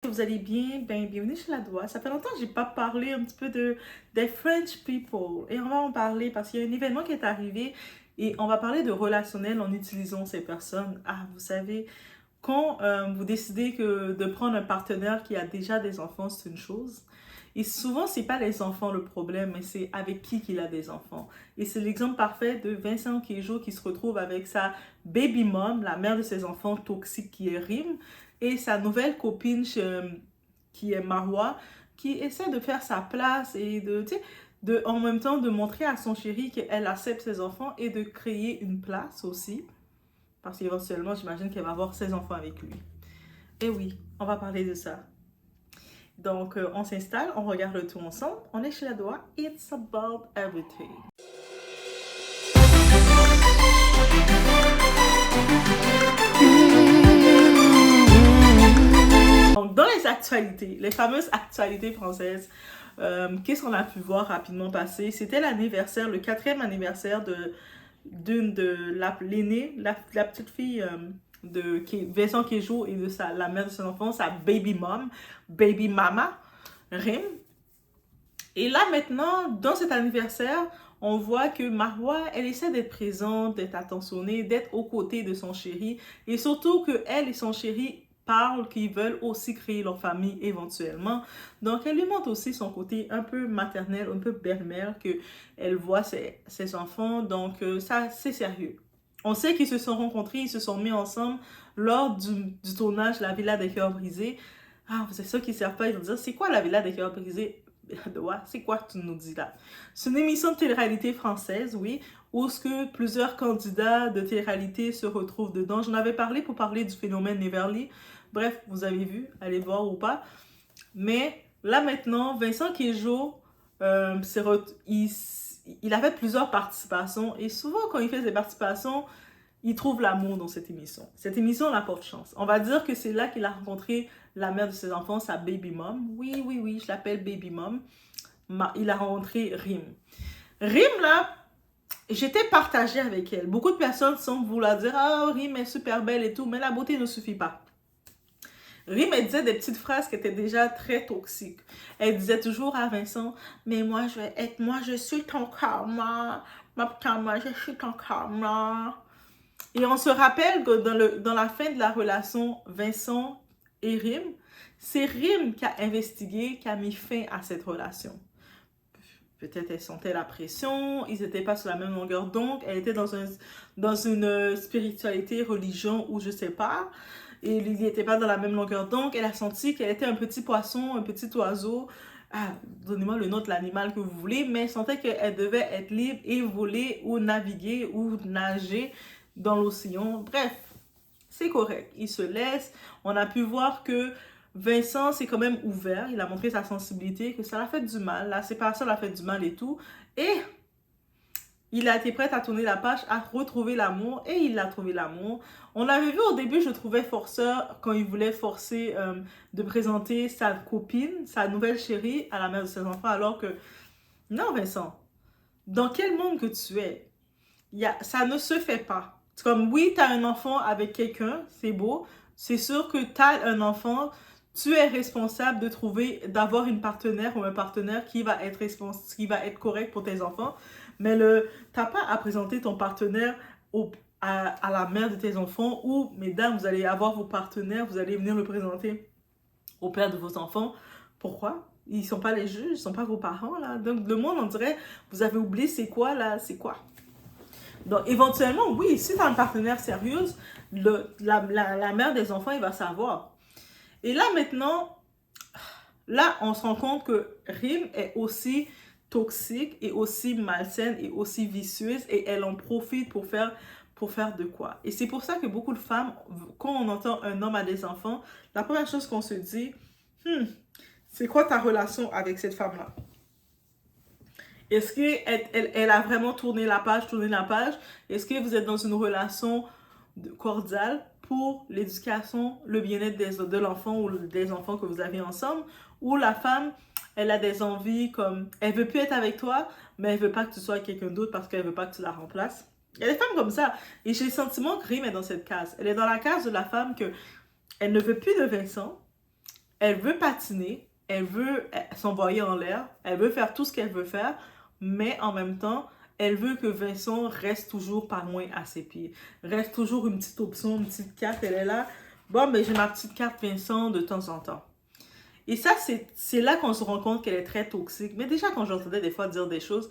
vous allez bien? Ben, bienvenue chez la Doua. Ça fait longtemps que j'ai pas parlé un petit peu des French people. Et on va en parler parce qu'il y a un événement qui est arrivé et on va parler de relationnel en utilisant ces personnes. Ah, vous savez, quand vous décidez de prendre un partenaire qui a déjà des enfants, c'est une chose. Et souvent, c'est pas les enfants le problème, mais c'est avec qui qu'il a des enfants. Et c'est l'exemple parfait de Vincent Queijo qui se retrouve avec sa baby mom, la mère de ses enfants toxiques qui est Rim, et sa nouvelle copine qui est Marwa, qui essaie de faire sa place et tu sais, en même temps de montrer à son chéri qu'elle accepte ses enfants et de créer une place aussi. Parce qu'éventuellement, j'imagine qu'elle va avoir ses enfants avec lui. Et oui, on va parler de ça. Donc, on s'installe, on regarde le tout ensemble. On est chez la Doua. It's about everything. Donc, dans les actualités, les fameuses actualités françaises, qu'est-ce qu'on a pu voir rapidement passer? C'était l'anniversaire, le 4e anniversaire de l'aînée, la petite fille de Vincent Queijo et de la mère de son enfant, sa baby mom, baby mama, Rim. Et là maintenant, dans cet anniversaire, on voit que Marwa, elle essaie d'être présente, d'être attentionnée, d'être aux côtés de son chéri. Et surtout que elle et son chéri parlent qu'ils veulent aussi créer leur famille éventuellement. Donc, elle lui montre aussi son côté un peu maternel, un peu belle-mère, qu'elle voit ses enfants. Donc, ça, c'est sérieux. On sait qu'ils se sont rencontrés, ils se sont mis ensemble lors du tournage La Villa des Cœurs Brisés. Ah, c'est ceux qui ne savent pas, ils vont dire, c'est quoi La Villa des Cœurs Brisés? C'est quoi que tu nous dis là? C'est une émission de télé-réalité française, oui, où ce que plusieurs candidats de télé-réalité se retrouvent dedans. J'en avais parlé pour parler du phénomène Neverly. Bref, vous avez vu, allez voir ou pas. Mais là maintenant, Vincent Queijo, il a fait plusieurs participations et souvent quand il fait des participations, il trouve l'amour dans cette émission. Cette émission l'apporte chance. On va dire que c'est là qu'il a rencontré la mère de ses enfants, sa baby mom. Oui, je l'appelle baby mom. Il a rencontré Rim. Rim, là, j'étais partagée avec elle. Beaucoup de personnes semblent vouloir dire « Ah, Rim est super belle et tout », mais la beauté ne suffit pas. Rim, elle disait des petites phrases qui étaient déjà très toxiques. Elle disait toujours à Vincent « Mais moi, je suis ton karma. Moi, je suis ton karma. » Et on se rappelle que dans la fin de la relation Vincent et Rim, c'est Rim qui a investigué, qui a mis fin à cette relation. Peut-être elle sentait la pression, ils n'étaient pas sur la même longueur d'onde, elle était dans une spiritualité, religion ou je sais pas, et il n'était pas dans la même longueur d'onde, elle a senti qu'elle était un petit poisson, un petit oiseau, donnez-moi le nom de l'animal que vous voulez, mais elle sentait qu'elle devait être libre et voler ou naviguer ou nager dans l'océan. Bref, c'est correct. Il se laisse. On a pu voir que Vincent s'est quand même ouvert. Il a montré sa sensibilité, que ça l'a fait du mal. La séparation l'a fait du mal et tout. Et il a été prêt à tourner la page, à retrouver l'amour. Et il a trouvé l'amour. On l'avait vu au début, je trouvais forceur quand il voulait forcer de présenter sa copine, sa nouvelle chérie à la mère de ses enfants. Alors que, non Vincent, dans quel monde que tu es? Ça ne se fait pas. C'est comme, oui, tu as un enfant avec quelqu'un, c'est beau. C'est sûr que tu as un enfant, tu es responsable d'avoir une partenaire ou un partenaire qui va être correct pour tes enfants. Mais tu n'as pas à présenter ton partenaire à la mère de tes enfants ou, mesdames, vous allez avoir vos partenaires, vous allez venir le présenter au père de vos enfants. Pourquoi? Ils ne sont pas les juges, ils ne sont pas vos parents, là. Donc, le monde, on dirait, vous avez oublié c'est quoi, là, c'est quoi? Donc, éventuellement, oui, si tu as un partenaire sérieux, la mère des enfants, il va savoir. Et là, maintenant, là, on se rend compte que Rim est aussi toxique et aussi malsaine et aussi vicieuse et elle en profite pour faire de quoi. Et c'est pour ça que beaucoup de femmes, quand on entend un homme a des enfants, la première chose qu'on se dit, c'est quoi ta relation avec cette femme-là? Est-ce qu'elle a vraiment tourné la page? Est-ce que vous êtes dans une relation cordiale pour l'éducation, le bien-être de l'enfant ou des enfants que vous avez ensemble? Ou la femme, elle a des envies comme, elle veut plus être avec toi, mais elle veut pas que tu sois avec quelqu'un d'autre parce qu'elle veut pas que tu la remplaces? Il y a des femmes comme ça. Et j'ai le sentiment que Rim est dans cette case. Elle est dans la case de la femme que elle ne veut plus de Vincent. Elle veut patiner, elle veut s'envoyer en l'air, elle veut faire tout ce qu'elle veut faire, mais en même temps, elle veut que Vincent reste toujours pas loin à ses pieds. Reste toujours une petite option, une petite carte, elle est là. Bon, ben j'ai ma petite carte Vincent de temps en temps. Et ça, c'est là qu'on se rend compte qu'elle est très toxique. Mais déjà, quand j'entendais des fois dire des choses,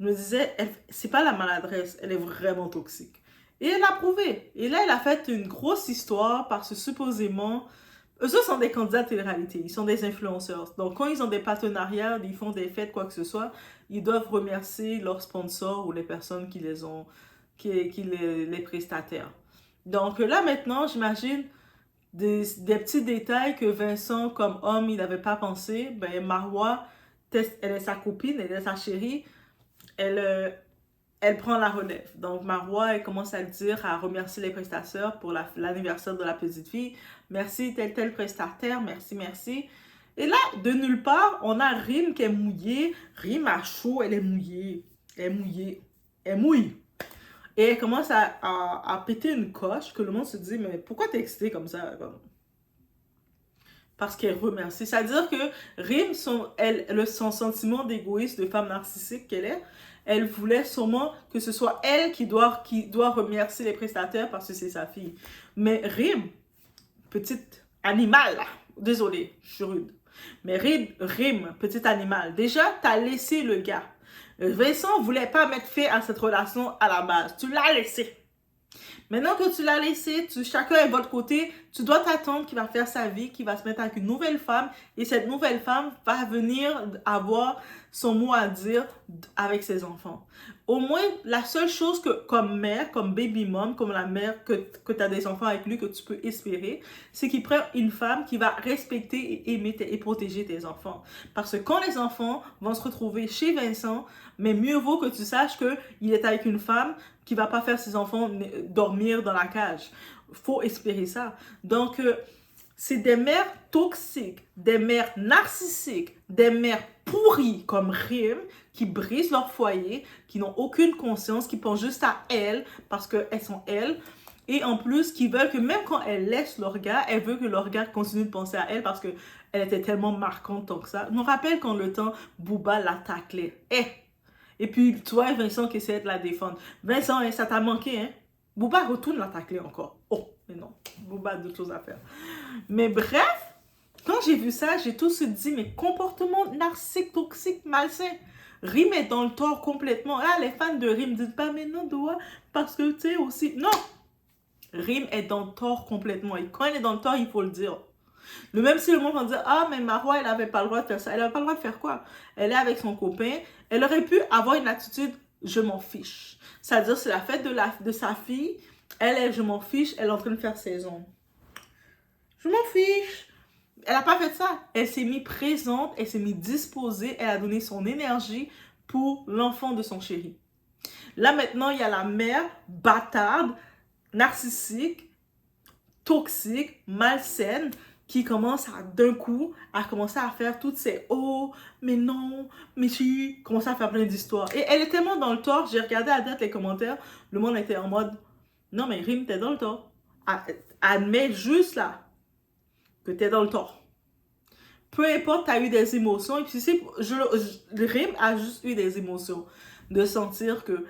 je me disais, c'est pas la maladresse, elle est vraiment toxique. Et elle a prouvé. Et là, elle a fait une grosse histoire parce que supposément, eux sont des candidats de télé-réalité, ils sont des influenceurs. Donc, quand ils ont des partenariats, ils font des fêtes, quoi que ce soit, ils doivent remercier leurs sponsors ou les personnes qui les ont, les prestataires. Donc là, maintenant, j'imagine des petits détails que Vincent, comme homme, il n'avait pas pensé. Ben, Marois, elle est sa copine, elle est sa chérie, elle prend la relève. Donc, Marois, elle commence à le dire, à remercier les prestataires pour l'anniversaire de la petite fille. Merci, tel prestataire, merci, merci. Et là, de nulle part, on a Rim qui est mouillée. Rim a chaud, elle est mouillée. Elle est mouillée. Elle mouille. Et elle commence à péter une coche que le monde se dit, mais pourquoi t'es excitée comme ça? Parce qu'elle remercie. C'est-à-dire que Rim, son sentiment d'égoïsme de femme narcissique qu'elle est, elle voulait sûrement que ce soit elle qui doit remercier les prestataires parce que c'est sa fille. Mais Rim, petite animal, désolée, je suis rude. Mais Rim, petit animal, déjà, t'as laissé le gars. Vincent voulait pas mettre fin à cette relation à la base. Tu l'as laissé. Maintenant que tu l'as laissé, chacun est de votre côté, tu dois t'attendre qu'il va faire sa vie, qu'il va se mettre avec une nouvelle femme et cette nouvelle femme va venir avoir son mot à dire avec ses enfants. Au moins, la seule chose que, comme mère, comme baby mom, comme la mère que tu as des enfants avec lui, que tu peux espérer, c'est qu'il prend une femme qui va respecter et aimer et protéger tes enfants. Parce que quand les enfants vont se retrouver chez Vincent, mais mieux vaut que tu saches qu'il est avec une femme qui va pas faire ses enfants dormir dans la cage. Faut espérer ça. Donc, c'est des mères toxiques, des mères narcissiques, des mères pourries comme Rim, qui brisent leur foyer, qui n'ont aucune conscience, qui pensent juste à elles parce qu'elles sont elles. Et en plus, qui veulent que même quand elles laissent leur gars, elles veulent que leur gars continue de penser à elle parce qu'elle était tellement marquante tant que ça. Je me rappelle quand le temps, Booba la taclait. Et puis, tu vois, Vincent qui essaie de la défendre. Vincent, ça t'a manqué, hein? Booba retourne l'attaquer encore. Oh, mais non. Booba a d'autres choses à faire. Mais bref, quand j'ai vu ça, j'ai tout de suite dit, mais comportement narcissique, toxique, malsain. Rim est dans le tort complètement. Ah, les fans de Rim disent pas, mais non, doigt, parce que tu sais aussi. Non! Rim est dans le tort complètement. Et quand elle est dans le tort, il faut le dire. Le même si le monde va dire, ah, mais Marois, elle n'avait pas le droit de faire ça. Elle n'avait pas le droit de faire quoi? Elle est avec son copain. Elle aurait pu avoir une attitude, je m'en fiche. C'est-à-dire, c'est la fête de sa fille. Je m'en fiche. Elle est en train de faire ses ongles. Je m'en fiche. Elle n'a pas fait ça. Elle s'est mise présente. Elle s'est mise disposée. Elle a donné son énergie pour l'enfant de son chéri. Là, maintenant, il y a la mère bâtarde, narcissique, toxique, malsaine, qui commence d'un coup à commencer à faire toutes ces oh, mais non, mais si, commence à faire plein d'histoires. Et elle est tellement dans le tort, j'ai regardé à date les commentaires, le monde était en mode non, mais Rim, t'es dans le tort. Admets juste là que t'es dans le tort. Peu importe, t'as eu des émotions, et puis Rim a juste eu des émotions de sentir que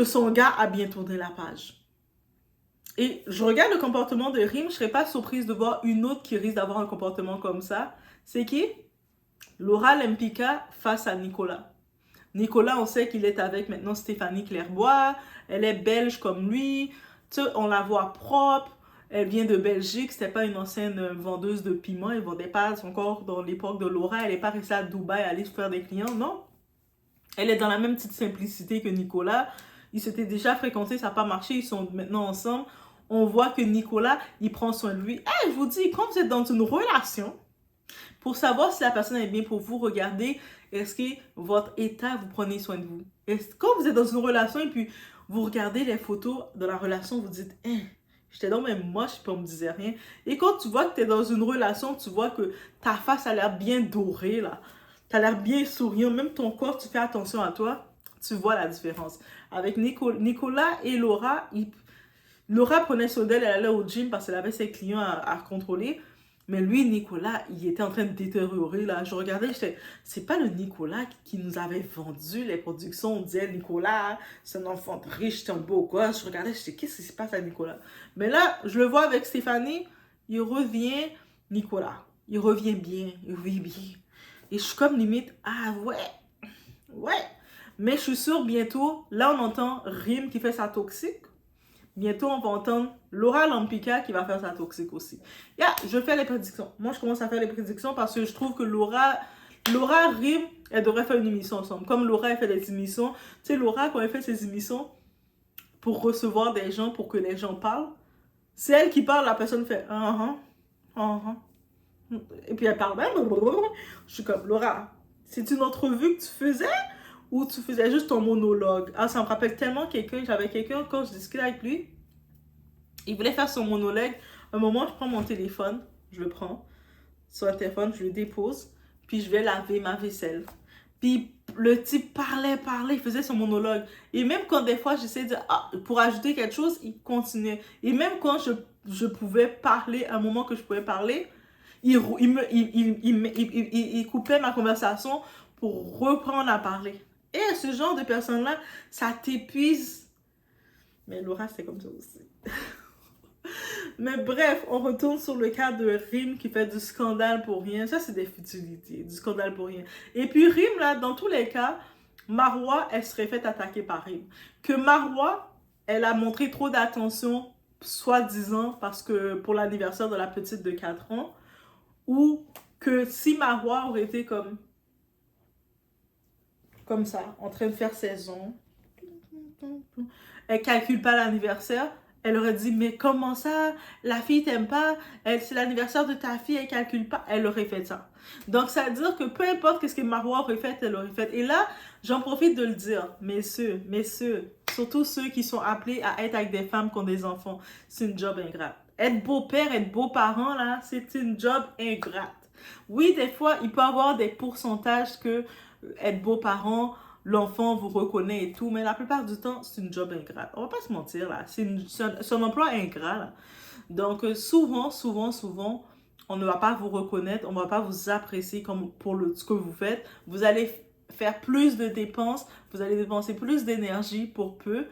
son gars a bien tourné la page. Et je regarde le comportement de Rim, je serais pas surprise de voir une autre qui risque d'avoir un comportement comme ça. C'est qui? Laura Lempicka face à Nicolas. Nicolas, on sait qu'il est avec maintenant Stéphanie Clairbois. Elle est belge comme lui. Tu sais, on la voit propre. Elle vient de Belgique. C'était pas une ancienne vendeuse de piment. Elle vendait pas encore dans l'époque de Laura. Elle n'est pas restée à Dubaï à aller se faire des clients. Non. Elle est dans la même petite simplicité que Nicolas. Ils s'étaient déjà fréquentés, ça n'a pas marché. Ils sont maintenant ensemble. On voit que Nicolas, il prend soin de lui. Hey, je vous dis, quand vous êtes dans une relation, pour savoir si la personne est bien pour vous, regardez, est-ce que votre état, vous prenez soin de vous. Quand vous êtes dans une relation et puis vous regardez les photos de la relation, vous dites, j'étais donc même moche, puis on me disait rien. Et quand tu vois que tu es dans une relation, tu vois que ta face a l'air bien dorée, là. Tu as l'air bien souriant, même ton corps, tu fais attention à toi, tu vois la différence. Avec Nicolas et Laura, Laura prenait soin d'elle, elle allait au gym parce qu'elle avait ses clients à contrôler. Mais lui, Nicolas, il était en train de détériorer, là. Je regardais, j'étais, c'est pas le Nicolas qui nous avait vendu les productions. On disait, Nicolas, c'est un enfant de riche, c'est un beau gosse. Je regardais, j'étais, qu'est-ce qui se passe à Nicolas? Mais là, je le vois avec Stéphanie, il revient, Nicolas. Il revient bien, il revient bien. Et je suis comme limite, ah ouais, ouais. Mais je suis sûre, bientôt, là, on entend Rim qui fait sa toxique. Bientôt, on va entendre Laura Lampika qui va faire sa toxique aussi. Je fais les prédictions. Moi, je commence à faire les prédictions parce que je trouve que Laura, Rim, elle devrait faire une émission ensemble. Comme Laura, elle fait des émissions. Tu sais, Laura, quand elle fait ses émissions pour recevoir des gens, pour que les gens parlent, c'est elle qui parle, la personne fait et puis elle parle. Je suis comme, Laura, c'est une entrevue que tu faisais ou tu faisais juste ton monologue? Ah, ça me rappelle tellement quelqu'un. J'avais quelqu'un, quand je discutais avec lui, il voulait faire son monologue. À un moment, je prends mon téléphone, je le prends sur le téléphone, je le dépose, puis je vais laver ma vaisselle. Puis le type parlait, il faisait son monologue. Et même quand des fois j'essayais de dire, pour ajouter quelque chose, il continuait. Et même quand je pouvais parler, à un moment que je pouvais parler, il coupait ma conversation pour reprendre à parler. Et ce genre de personne-là, ça t'épuise. Mais Laura, c'est comme ça aussi. Mais bref, on retourne sur le cas de Rim qui fait du scandale pour rien. Ça, c'est des futilités, du scandale pour rien. Et puis Rim, là, dans tous les cas, Marois, elle serait faite attaquer par Rim. Que Marois, elle a montré trop d'attention, soi-disant, parce que pour l'anniversaire de la petite de 4 ans, ou que si Marois aurait été comme ça, en train de faire ses ongles, elle calcule pas l'anniversaire, elle aurait dit, mais comment ça, la fille t'aime pas, c'est l'anniversaire de ta fille, elle calcule pas, elle aurait fait ça. Donc ça veut dire que peu importe ce que Marois aurait fait, elle aurait fait. Et là, j'en profite de le dire, messieurs, surtout ceux qui sont appelés à être avec des femmes qui ont des enfants, c'est une job ingrate. Être beau-père, être beau-parent, là, c'est une job ingrate. Oui, des fois, il peut y avoir des pourcentages que être beau-parent, l'enfant vous reconnaît et tout, mais la plupart du temps, c'est une job ingrate. On va pas se mentir, là. C'est un emploi ingrat, là. Donc, souvent, on ne va pas vous reconnaître, on ne va pas vous apprécier comme pour ce que vous faites. Vous allez faire plus de dépenses, vous allez dépenser plus d'énergie pour peu,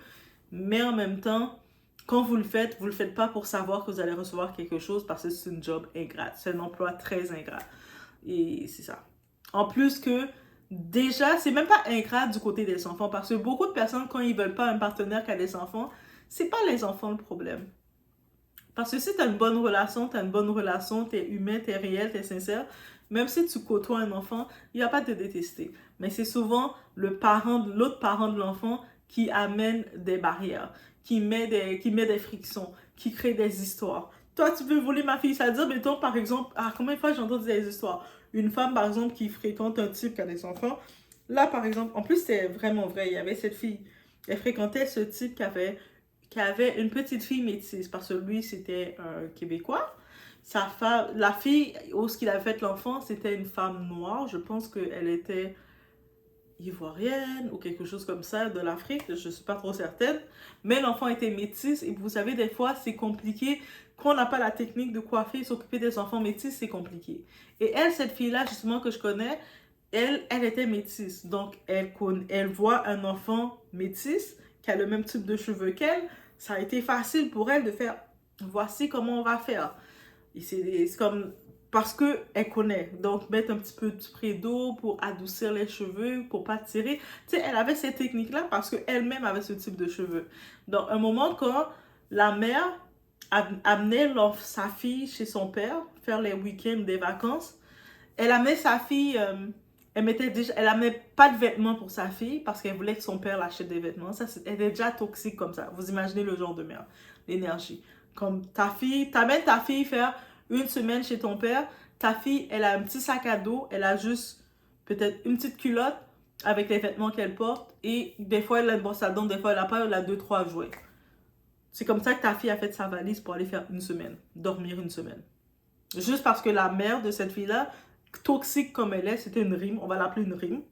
mais en même temps, quand vous le faites pas pour savoir que vous allez recevoir quelque chose parce que c'est une job ingrate. C'est un emploi très ingrat. Et c'est ça. En plus que, déjà, c'est même pas ingrat du côté des enfants parce que beaucoup de personnes, quand ils veulent pas un partenaire qui a des enfants, c'est pas les enfants le problème. Parce que si tu as une bonne relation, tu es humain, tu es réel, tu es sincère, même si tu côtoies un enfant, il va pas te détester. Mais c'est souvent l'autre parent de l'enfant qui amène des barrières, qui met des frictions, qui crée des histoires. Toi, tu veux voler ma fille, ça veut dire, mettons, par exemple, combien de fois j'ai entendu des histoires? Une femme, par exemple, qui fréquente un type qui a des enfants. Là, par exemple, en plus, c'est vraiment vrai, il y avait cette fille, elle fréquentait ce type qui avait une petite fille métisse, parce que lui, c'était un Québécois. La fille, où ce qu'il avait fait l'enfant, c'était une femme noire. Je pense qu'elle était ivoirienne ou quelque chose comme ça, de l'Afrique, je ne suis pas trop certaine. Mais l'enfant était métisse, et vous savez, des fois, c'est compliqué. Quand on n'a pas la technique de coiffer, s'occuper des enfants métis, c'est compliqué. Et elle, cette fille-là, justement, que je connais, elle était métisse. Donc, elle voit un enfant métisse qui a le même type de cheveux qu'elle. Ça a été facile pour elle de faire, voici comment on va faire. Et c'est comme, parce qu'elle connaît. Donc, mettre un petit peu de spray d'eau pour adoucir les cheveux, pour pas tirer. Tu sais, elle avait cette technique-là parce qu'elle-même avait ce type de cheveux. Donc, un moment, quand la mère amenait sa fille chez son père, faire les week-ends des vacances, elle amenait sa fille, elle amenait pas de vêtements pour sa fille parce qu'elle voulait que son père l'achète des vêtements. Ça, elle était déjà toxique comme ça. Vous imaginez le genre de merde, l'énergie. Comme t'amènes ta fille faire une semaine chez ton père, ta fille, elle a un petit sac à dos, elle a juste peut-être une petite culotte avec les vêtements qu'elle porte et des fois elle a une brosse à dents, des fois elle a pas, elle a 2-3 jouets. C'est comme ça que ta fille a fait sa valise pour aller faire une semaine, dormir une semaine. Juste parce que la mère de cette fille-là, toxique comme elle est, c'était une rime, on va l'appeler une rime.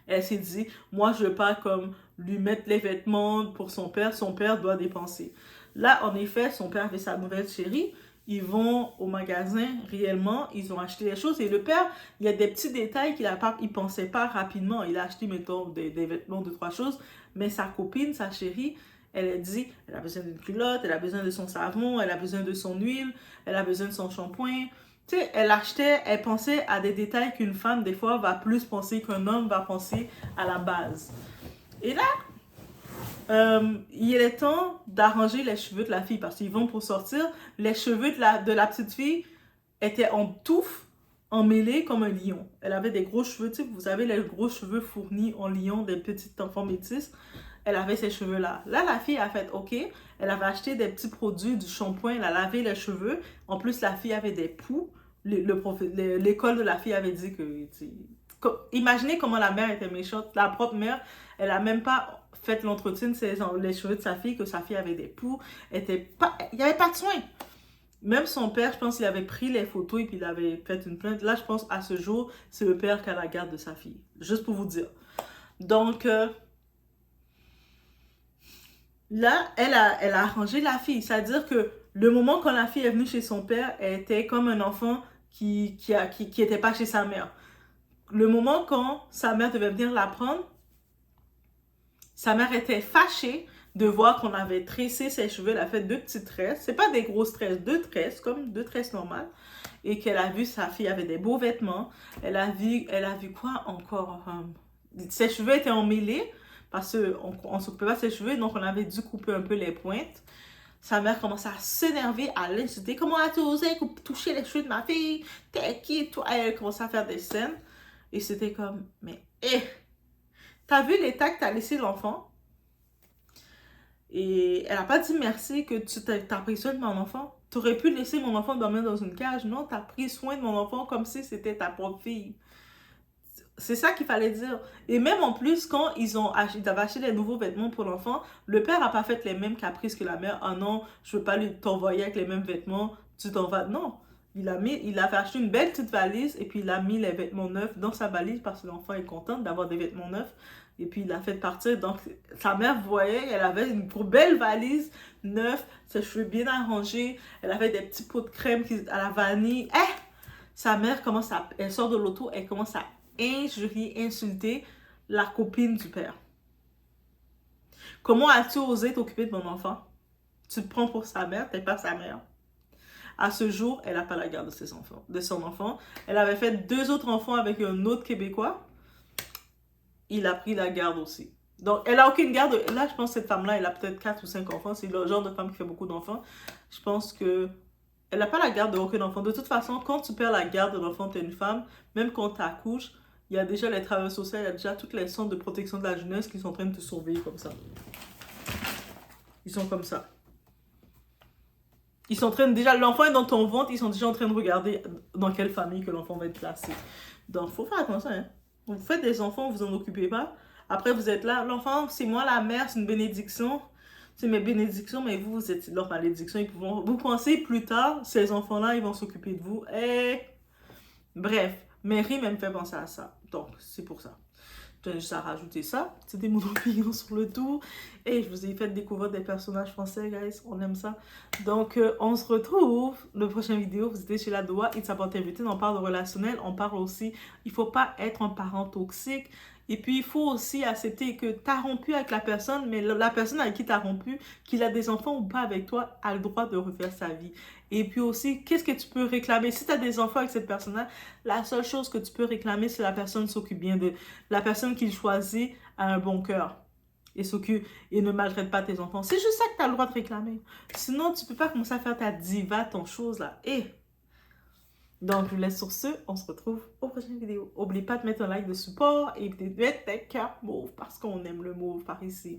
Elle s'est dit, moi je veux pas comme lui mettre les vêtements pour son père doit dépenser. Là, en effet, son père avait sa nouvelle chérie, ils vont au magasin réellement, ils ont acheté les choses. Et le père, il y a des petits détails il pensait pas rapidement. Il a acheté, mettons, des vêtements, 2, 3 choses. Mais sa copine, sa chérie, elle a dit, elle a besoin d'une culotte, elle a besoin de son savon, elle a besoin de son huile, elle a besoin de son shampoing. Tu sais, elle pensait à des détails qu'une femme, des fois, va plus penser qu'un homme va penser à la base. Et là, il est temps d'arranger les cheveux de la fille parce qu'ils vont pour sortir. Les cheveux de la petite fille étaient en touffe, emmêlés comme un lion. Elle avait des gros cheveux, tu sais, vous savez, les gros cheveux fournis en lion des petites enfants métisses. Elle avait ces cheveux-là. Là, la fille a fait OK. Elle avait acheté des petits produits, du shampoing, elle a lavé les cheveux. En plus, la fille avait des poux. L'école de la fille avait dit que... Imaginez comment la mère était méchante. La propre mère, elle a même pas fait l'entretien de les cheveux de sa fille, que sa fille avait des poux. Il n'y avait pas de soin. Même son père, je pense qu'il avait pris les photos et puis il avait fait une plainte. Là, je pense à ce jour, c'est le père qui a la garde de sa fille. Juste pour vous dire. Donc, là, elle a arrangé la fille. C'est-à-dire que le moment quand la fille est venue chez son père, elle était comme un enfant qui était pas chez sa mère. Le moment quand sa mère devait venir la prendre, sa mère était fâchée de voir qu'on avait tressé ses cheveux. Elle a fait 2 petites tresses. C'est pas des grosses tresses, 2 tresses, comme 2 tresses normales. Et qu'elle a vu sa fille avait des beaux vêtements. Elle a vu quoi encore? Ses cheveux étaient emmêlés parce qu'on ne s'occupait pas de ses cheveux, donc on avait dû couper un peu les pointes. Sa mère commençait à s'énerver, à l'insulter. Comment as-tu osé toucher les cheveux de ma fille? T'es qui, toi? Elle commençait à faire des scènes. Et c'était comme, mais, t'as vu l'état que t'as laissé l'enfant? Et elle n'a pas dit merci que tu t'as pris soin de mon enfant. Tu aurais pu laisser mon enfant dormir dans une cage. Non, tu as pris soin de mon enfant comme si c'était ta propre fille. C'est ça qu'il fallait dire. Et même en plus, quand ils avaient acheté des nouveaux vêtements pour l'enfant, le père n'a pas fait les mêmes caprices que la mère. Ah non, je veux pas t'envoyer avec les mêmes vêtements, tu t'en vas. Non. Il avait acheté une belle petite valise et puis il a mis les vêtements neufs dans sa valise parce que l'enfant est content d'avoir des vêtements neufs. Et puis il l'a fait partir. Donc sa mère voyait, elle avait une belle valise neuve, ses cheveux bien arrangés. Elle avait des petits pots de crème à la vanille. Sa mère elle sort de l'auto, elle commence à injurier, insulter la copine du père. Comment as-tu osé t'occuper de mon enfant? Tu te prends pour sa mère, t'es pas sa mère. À ce jour, elle n'a pas la garde de son enfant. Elle avait fait 2 autres enfants avec un autre Québécois. Il a pris la garde aussi. Donc, elle n'a aucune garde. Là, je pense que cette femme-là, elle a peut-être 4 ou 5 enfants. C'est le genre de femme qui fait beaucoup d'enfants. Je pense que elle n'a pas la garde d'aucun enfant. De toute façon, quand tu perds la garde de l'enfant, tu es une femme. Même quand tu accouches, il y a déjà les travailleurs sociaux, il y a déjà toutes les centres de protection de la jeunesse qui sont en train de te surveiller comme ça. Ils sont comme ça. Ils sont en train déjà, l'enfant est dans ton ventre, ils sont déjà en train de regarder dans quelle famille que l'enfant va être placé. Donc, faut faire attention, hein. Vous faites des enfants, vous en occupez pas. Après, vous êtes là, l'enfant, c'est moi la mère, c'est une bénédiction. C'est mes bénédictions, mais vous êtes leur malédiction. Vous pensez plus tard, ces enfants-là, ils vont s'occuper de vous. Bref, Mary me fait penser à ça. Donc, c'est pour ça. Je tiens juste à rajouter ça. C'était mon opinion sur le tout. Et je vous ai fait découvrir des personnages français, guys. On aime ça. Donc, on se retrouve dans la prochaine vidéo. Vous étiez chez La Doua. It's About Everything. On parle de relationnel. On parle aussi, il ne faut pas être un parent toxique. Et puis, il faut aussi accepter que tu as rompu avec la personne, mais la personne avec qui tu as rompu, qu'il a des enfants ou pas avec toi, a le droit de refaire sa vie. Et puis aussi, qu'est-ce que tu peux réclamer? Si tu as des enfants avec cette personne-là, la seule chose que tu peux réclamer, c'est la personne s'occupe bien de... La personne qu'il choisit a un bon cœur et s'occupe et ne maltraite pas tes enfants. C'est juste ça que tu as le droit de réclamer. Sinon, tu peux pas commencer à faire ta diva, ton chose là. Donc, je vous laisse sur ce. On se retrouve aux prochaines vidéos. N'oublie pas de mettre un like de support et de mettre des cœurs mauves parce qu'on aime le mauve par ici.